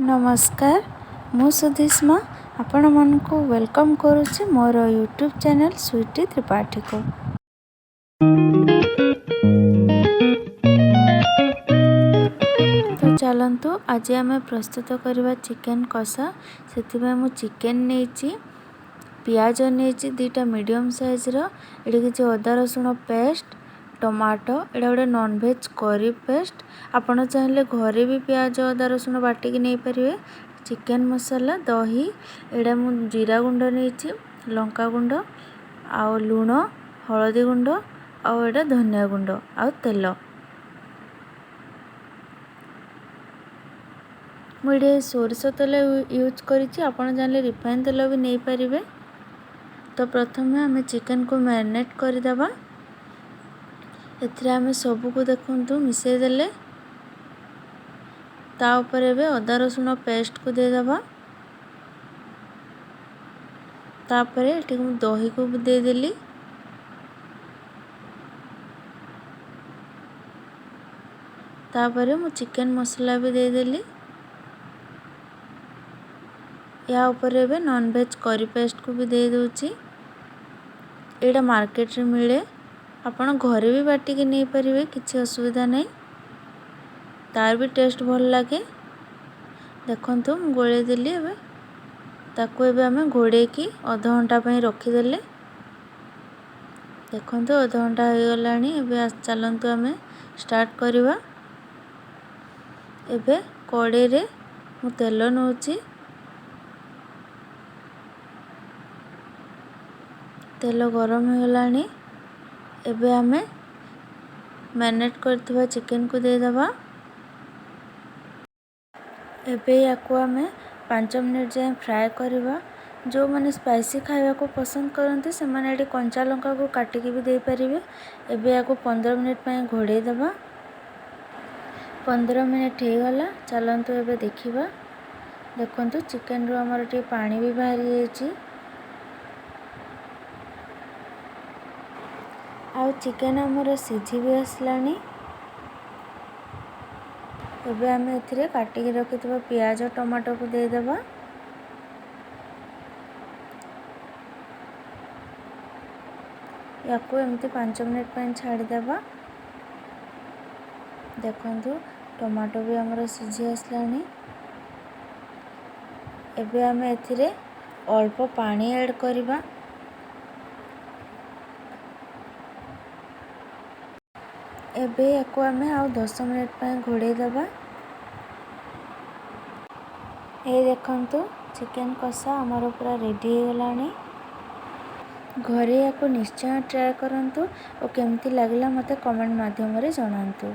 नमस्कार मु सुधिष्मा आपण मन को वेलकम करुच्ची मोर यूट्यूब चैनल स्वीटी त्रिपाठी को। तो चलतु आज आम प्रस्तुत करवा चिकेन कषा। से मु चिकेन नहीं पियाज नहीं दीटा मीडियम साइज ये किसी अदा रसुण पेस्ट टमाटो एटा गोटे नॉनवेज करी पेस्ट। आपण चाहिए घरे भी प्याज अदा रसुण बाटिकी नहीं पारे। चिकेन मसाला दही एटा मु जीरा गुंड नहीं लंका गुंड आउ लुण हलदी गुंड आउ एटा धनिया गुंड आउ तेल मुझे सोरिष तेल यूज करी। आपण चाहिए रिफाइन तेल भी नहीं पारे। तो प्रथम आम चिकेन को मैरिनेट करदेबा। एथिरे सबू को देखु मिसईदेले तापर एबे अदा रसुण पेस्ट को देदेबा। तापर एटी दही को देदेली। तापर मु चिकेन मसाला भी देदेली। या ऊपर एबे नॉनवेज करी पेस्ट को भी दे दूची। एटा मार्केट रे मिले आपण घरे भी बाटिकी नहीं पारे किसी असुविधा नहीं। तार भी टेस्ट भल लगे। देखंतु मु गोले देली एबे ताको एबे हमें घोड़े की आधा घंटा पई रखीदेले। देखंतु आधा घंटा हो गलानी। एबे चलंतु हमें स्टार्ट करवा। एबे कड़े रे मु तेल नउची। तेल गरम हो गलानी। एबे हमें मैरिनेट करथिबा चिकेन को दे दबा। एबे याको हमें 5 मिनट जाए फ्राए करवा। जो मैंने स्पाइसी खावा को पसंद करते से मैंने कंचा लंका को काटिकी भी दे पारे। एबे याको 15 मिनट पई घोड़े दबा। 15 मिनट हो गला। चलंतु एबे देखिबा। देखंतु चिकेन रो हमर टी पानी भी बाहरी जायछि। आउ चिकेन हमर सिझी भी आसलानी। एबे आम एथिरे काटिकी रखिथिबा पियाज टमाटो को दे देबा। याको एमती 5 मिनट पई छाड़ी देबा। देखंतु टमाटो भी हमर सिझी आसलानी। एबे आम एथिरे अल्प पानी ऐड करबा। एबे याको आमे आउ 10 मिनट पई घोड़े दबा। ए देखंतु चिकेन कषा हमर पूरा रेडी हो गलानी। घरे याको निश्चय ट्राई करंतु और केमती लागला मते कमेंट माध्यम रे जणांतु।